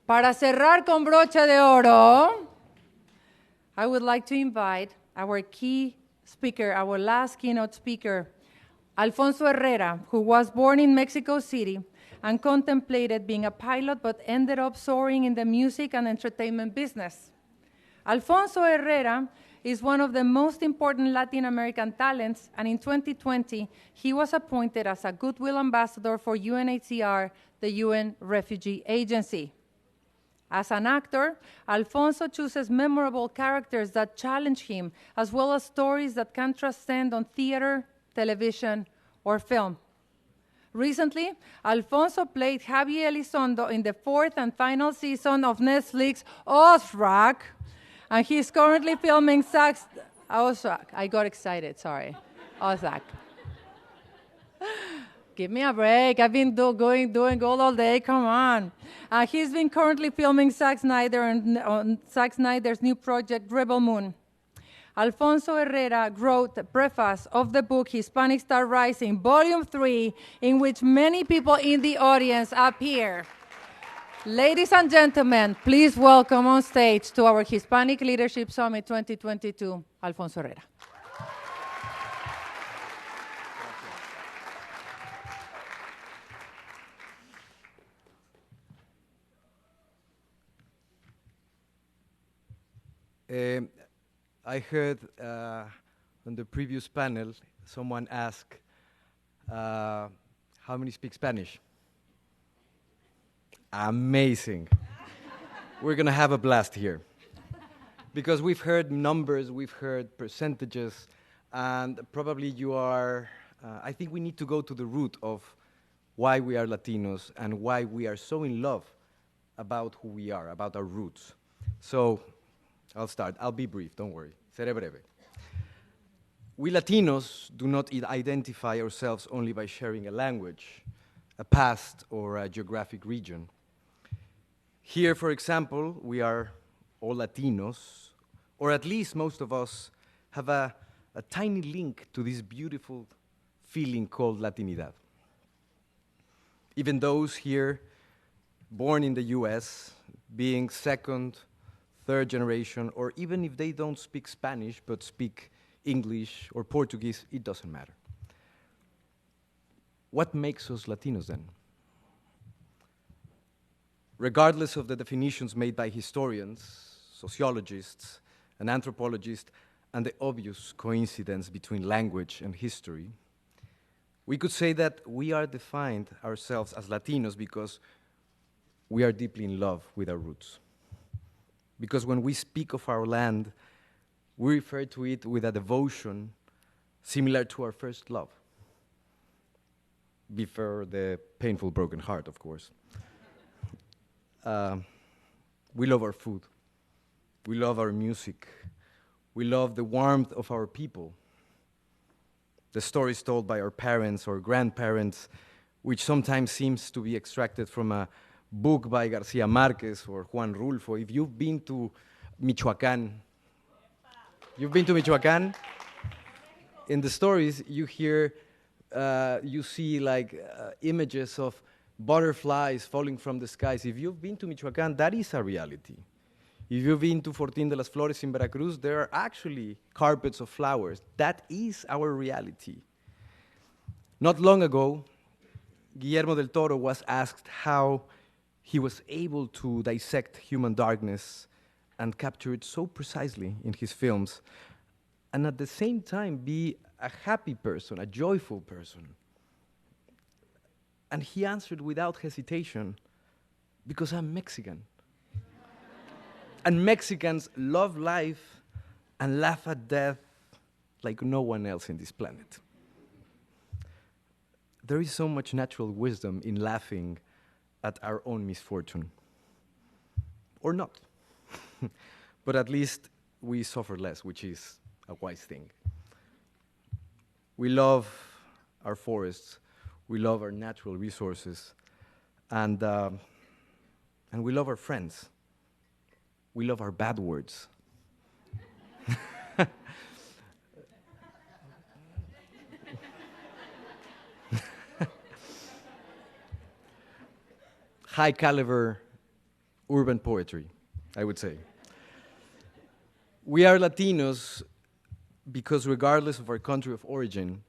Para cerrar con broche de oro, I would like to invite our key speaker, our last keynote speaker, Alfonso Herrera, who was born in Mexico City and contemplated being a pilot but ended up soaring in the music and entertainment business. Alfonso Herrera is one of the most important Latin American talents, and in 2020, he was appointed as a Goodwill Ambassador for UNHCR, the UN Refugee Agency. As an actor, Alfonso chooses memorable characters that challenge him, as well as stories that can transcend on theater, television, or film. Recently, Alfonso played Javier Elizondo in the 4th and final season of Netflix Ozark, and he's currently filming Ozark. I got excited, sorry. Ozark. Give me a break. I've been doing all day. Come on. He's been currently filming Zack Snyder on Zack Snyder's new project, Rebel Moon. Alfonso Herrera wrote the preface of the book Hispanic Star Rising, Volume 3, in which many people in the audience appear. Ladies and gentlemen, please welcome on stage to our Hispanic Leadership Summit 2022, Alfonso Herrera. I heard on the previous panel, someone ask, how many speak Spanish? Amazing. We're going to have a blast here. Because we've heard numbers, we've heard percentages, and probably you are, I think we need to go to the root of why we are Latinos and why we are so in love about who we are, about our roots. So, I'll start. I'll be brief, don't worry. Seré breve. We Latinos do not identify ourselves only by sharing a language, a past, or a geographic region. Here, for example, we are all Latinos, or at least most of us have a tiny link to this beautiful feeling called Latinidad. Even those here born in the US, being second, third generation, or even if they don't speak Spanish but speak English or Portuguese, it doesn't matter. What makes us Latinos then? Regardless of the definitions made by historians, sociologists, and anthropologists, and the obvious coincidence between language and history, we could say that we are defined ourselves as Latinos because we are deeply in love with our roots. Because when we speak of our land, we refer to it with a devotion similar to our first love. Before the painful broken heart, of course. We love our food. We love our music. We love the warmth of our people. The stories told by our parents or grandparents, which sometimes seems to be extracted from a book by Garcia Marquez or Juan Rulfo. If you've been to Michoacán, in the stories you hear, you see like images of butterflies falling from the skies. If you've been to Michoacán, that is a reality. If you've been to Fortín de las Flores in Veracruz, there are actually carpets of flowers. That is our reality. Not long ago, Guillermo del Toro was asked how he was able to dissect human darkness and capture it so precisely in his films, and at the same time be a happy person, a joyful person. And he answered without hesitation, because I'm Mexican. And Mexicans love life and laugh at death like no one else in this planet. There is so much natural wisdom in laughing at our own misfortune. Or not. But at least we suffer less, which is a wise thing. We love our forests, we love our natural resources, and we love our friends. We love our bad words. High caliber urban poetry, I would say. We are Latinos because regardless of our country of origin,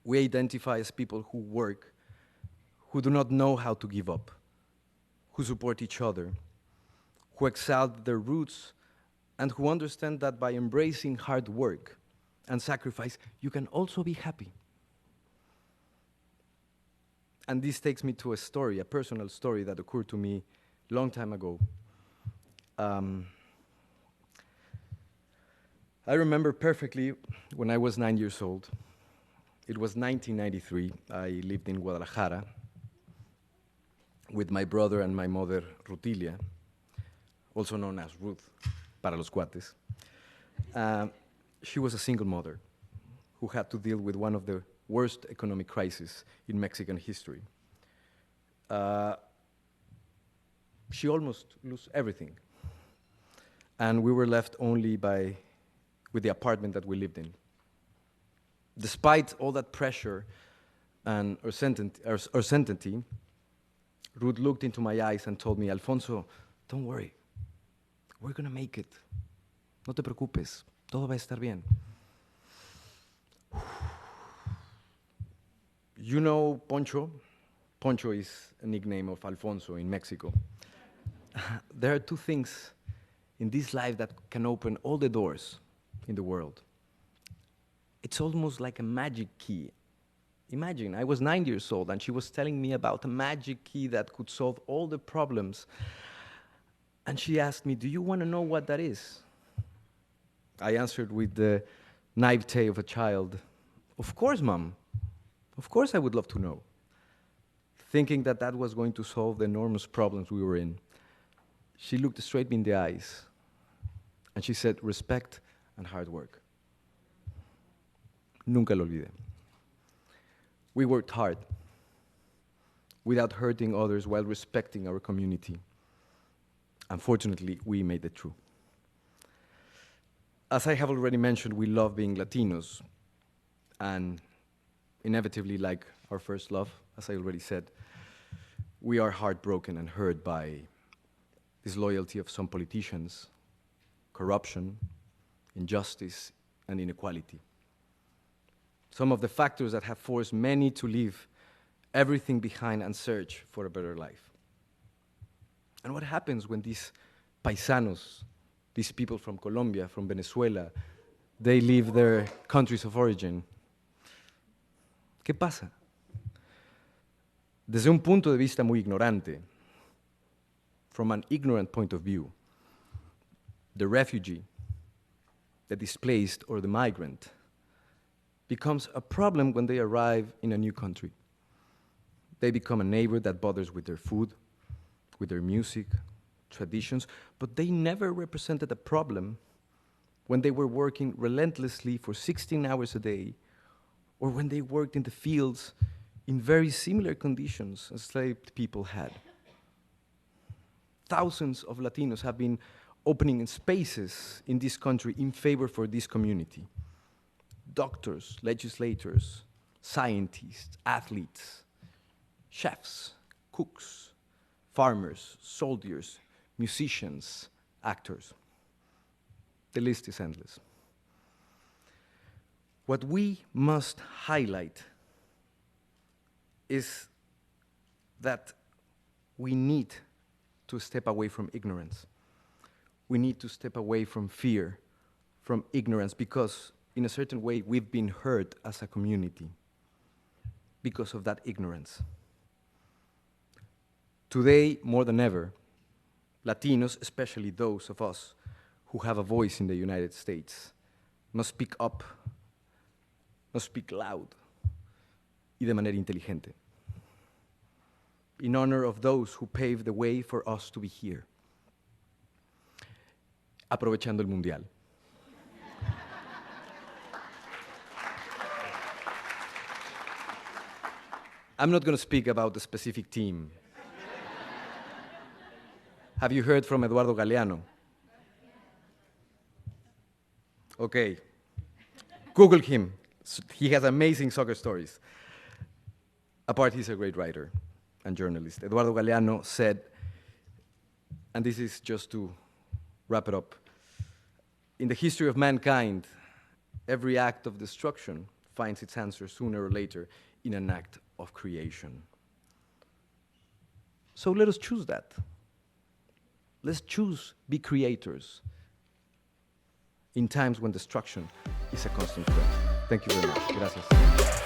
we identify as people who work, who do not know how to give up, who support each other, who excel their roots, and who understand that by embracing hard work and sacrifice, you can also be happy. And this takes me to a story, a personal story that occurred to me a long time ago. I remember perfectly when I was 9 years old. It was 1993. I lived in Guadalajara with my brother and my mother, Rutilia, also known as Ruth, para los cuates. She was a single mother who had to deal with one of the worst economic crises in Mexican history. She almost lost everything. And we were left only with the apartment that we lived in. Despite all that pressure and uncertainty, Ruth looked into my eyes and told me, Alfonso, don't worry, we're gonna make it. No te preocupes, todo va a estar bien. You know Poncho? Poncho is a nickname of Alfonso in Mexico. There are two things in this life that can open all the doors in the world. It's almost like a magic key. Imagine, I was 9 years old and she was telling me about a magic key that could solve all the problems. And she asked me, do you want to know what that is? I answered with the naivete of a child, of course, Mom. Of course I would love to know. Thinking that that was going to solve the enormous problems we were in. She looked straight me in the eyes and she said, respect and hard work. Nunca lo olvidé. We worked hard without hurting others while respecting our community. Unfortunately, we made it through. As I have already mentioned, we love being Latinos, and inevitably, like our first love, as I already said, we are heartbroken and hurt by disloyalty of some politicians, corruption, injustice, and inequality. Some of the factors that have forced many to leave everything behind and search for a better life. And what happens when these paisanos, these people from Colombia, from Venezuela, they leave their countries of origin? ¿Qué pasa? Desde un punto de vista muy ignorante, from an ignorant point of view, the refugee, the displaced, or the migrant becomes a problem when they arrive in a new country. They become a neighbor that bothers with their food, with their music, traditions, but they never represented a problem when they were working relentlessly for 16 hours a day, or when they worked in the fields in very similar conditions enslaved people had. Thousands of Latinos have been opening spaces in this country in favor for this community. Doctors, legislators, scientists, athletes, chefs, cooks, farmers, soldiers, musicians, actors. The list is endless. What we must highlight is that we need to step away from ignorance. We need to step away from fear, from ignorance, because in a certain way we've been hurt as a community because of that ignorance. Today, more than ever, Latinos, especially those of us who have a voice in the United States, must speak up, must speak loud, y de manera inteligente, in honor of those who paved the way for us to be here. Aprovechando el Mundial. I'm not going to speak about the specific team. Have you heard from Eduardo Galeano? Okay. Google him. He has amazing soccer stories. Apart, he's a great writer and journalist. Eduardo Galeano said, And this is just to wrap it up. In the history of mankind, every act of destruction finds its answer sooner or later in an act of creation. So let us choose that. Let's choose be creators in times when destruction is a constant threat. Thank you very much. Gracias.